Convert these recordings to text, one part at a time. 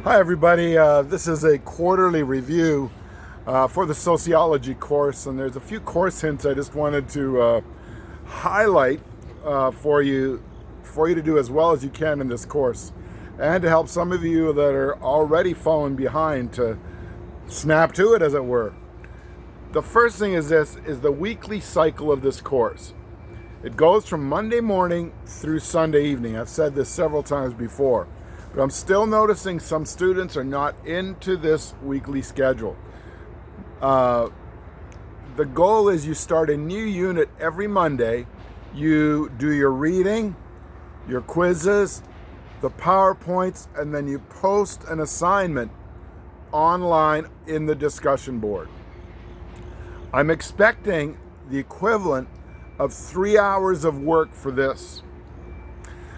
Hi everybody, this is a quarterly review for the Sociology course, and there's a few course hints I just wanted to highlight for you to do as well as you can in this course, and to help some of you that are already falling behind to snap to it, as it were. The first thing is the weekly cycle of this course. It goes from Monday morning through Sunday evening. I've said this several times before. But I'm still noticing some students are not into this weekly schedule. The goal is you start a new unit every Monday. You do your reading, your quizzes, the PowerPoints, and then you post an assignment online in the discussion board. I'm expecting the equivalent of 3 hours of work for this.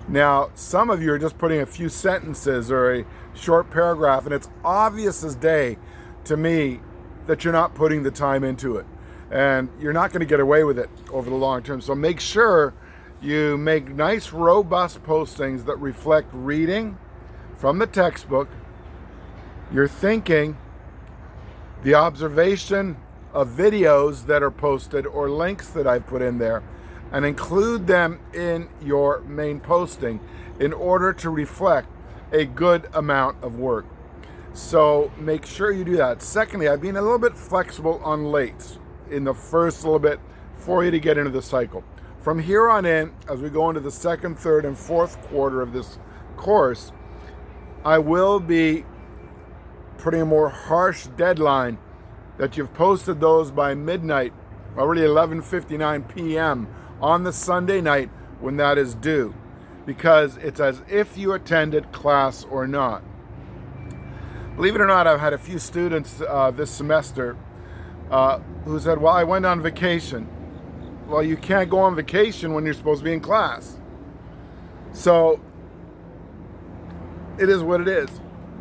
Now, some of you are just putting a few sentences or a short paragraph, and it's obvious as day to me that you're not putting the time into it. And you're not going to get away with it over the long term. So make sure you make nice, robust postings that reflect reading from the textbook, your thinking, the observation of videos that are posted or links that I've put in there, and include them in your main posting in order to reflect a good amount of work. So make sure you do that. Secondly, I've been a little bit flexible on late in the first little bit for you to get into the cycle. From here on in, as we go into the second, third, and fourth quarter of this course, I will be putting a more harsh deadline that you've posted those by midnight, already 11:59 p.m. on the Sunday night when that is due, because it's as if you attended class or not. Believe it or not, I've had a few students this semester who said, well, I went on vacation. Well, you can't go on vacation when you're supposed to be in class. So it is what it is.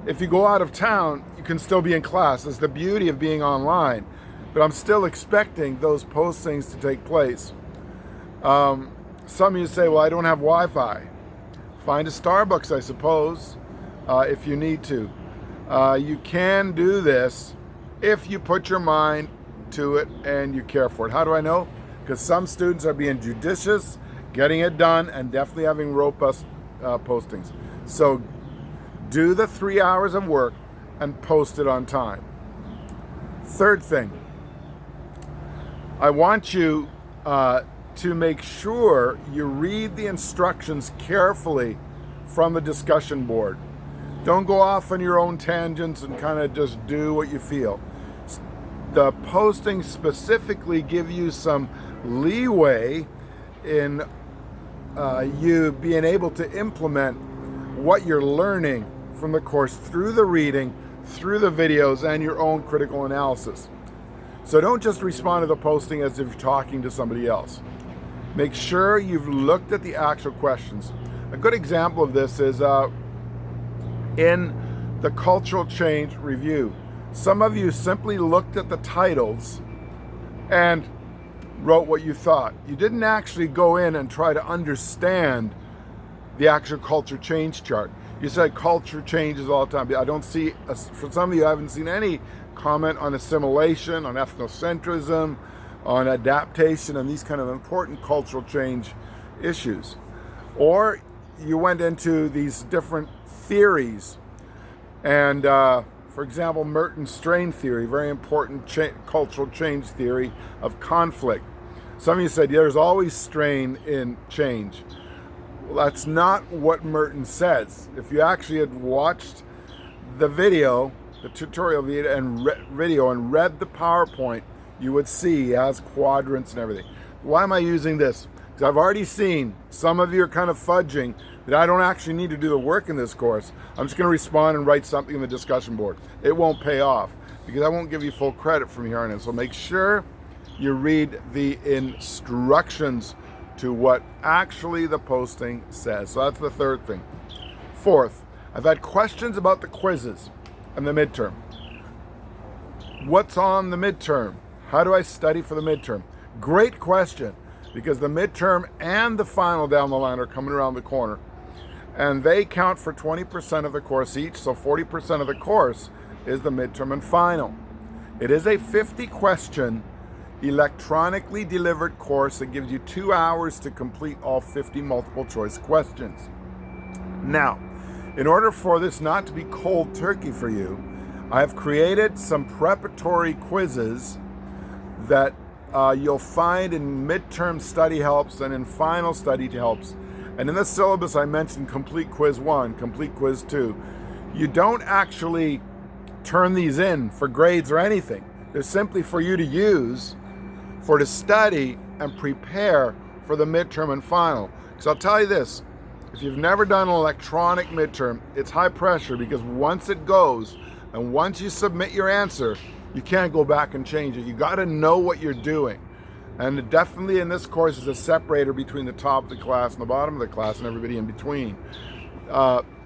If you go out of town, you can still be in class. That's the beauty of being online. But I'm still expecting those postings to take place. Some of you say, well, I don't have Wi-Fi. Find a Starbucks, I suppose, if you need to. You can do this if you put your mind to it and you care for it. How do I know? Because some students are being judicious, getting it done, and definitely having robust postings. So do the 3 hours of work and post it on time. Third thing, I want you to make sure you read the instructions carefully from the discussion board. Don't go off on your own tangents and kind of just do what you feel. The postings specifically give you some leeway in you being able to implement what you're learning from the course through the reading, through the videos, and your own critical analysis. So don't just respond to the posting as if you're talking to somebody else. Make sure you've looked at the actual questions. A good example of this is in the cultural change review. Some of you simply looked at the titles and wrote what you thought. You didn't actually go in and try to understand the actual culture change chart. You said culture changes all the time. I don't see, for some of you, I haven't seen any comment on assimilation, on ethnocentrism, on adaptation, and these kind of important cultural change issues. Or you went into these different theories, and for example, Merton's strain theory, very important cultural change theory of conflict. Some of you said, yeah, there's always strain in change. Well, that's not what Merton says. If you actually had watched the video, the tutorial video and read the PowerPoint, you would see it has quadrants and everything. Why am I using this? Because I've already seen some of you are kind of fudging that I don't actually need to do the work in this course. I'm just going to respond and write something in the discussion board. It won't pay off because I won't give you full credit from here on in. So make sure you read the instructions to what actually the posting says. So that's the third thing. Fourth, I've had questions about the quizzes and the midterm. What's on the midterm? How do I study for the midterm? Great question, because the midterm and the final down the line are coming around the corner. and they count for 20% of the course each, so 40% of the course is the midterm and final. It is a 50-question electronically delivered course that gives you 2 hours to complete all 50 multiple choice questions. Now, in order for this not to be cold turkey for you, I have created some preparatory quizzes that you'll find in midterm study helps and in final study helps. And in the syllabus I mentioned complete quiz 1, complete quiz 2. You don't actually turn these in for grades or anything. They're simply for you to use, for to study and prepare for the midterm and final. Because I'll tell you this, if you've never done an electronic midterm, it's high pressure, because once it goes and once you submit your answer, you can't go back and change it. You got to know what you're doing. And definitely in this course is a separator between the top of the class and the bottom of the class and everybody in between.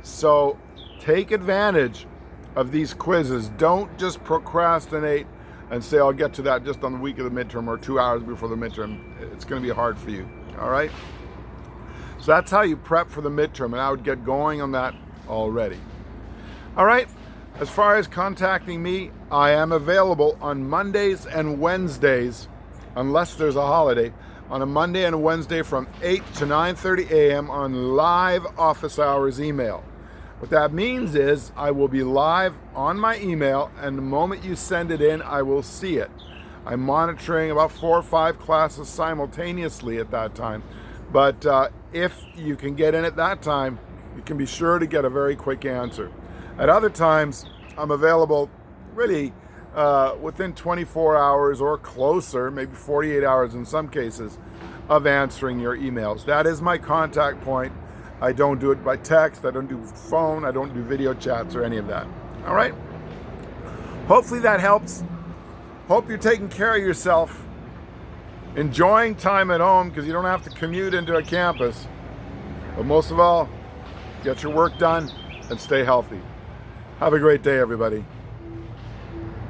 So take advantage of these quizzes. Don't just procrastinate and say, I'll get to that just on the week of the midterm or 2 hours before the midterm. It's going to be hard for you. All right? So that's how you prep for the midterm, and I would get going on that already. All right? As far as contacting me, I am available on Mondays and Wednesdays, unless there's a holiday, on a Monday and a Wednesday from 8 to 9:30 a.m. on live office hours email. What that means is I will be live on my email, and the moment you send it in, I will see it. I'm monitoring about 4 or 5 classes simultaneously at that time. But if you can get in at that time, you can be sure to get a very quick answer. At other times, I'm available really within 24 hours or closer, maybe 48 hours in some cases, of answering your emails. That is my contact point. I don't do it by text, I don't do phone, I don't do video chats or any of that. All right? Hopefully that helps. Hope you're taking care of yourself, enjoying time at home because you don't have to commute into a campus. But most of all, get your work done and stay healthy. Have a great day, everybody.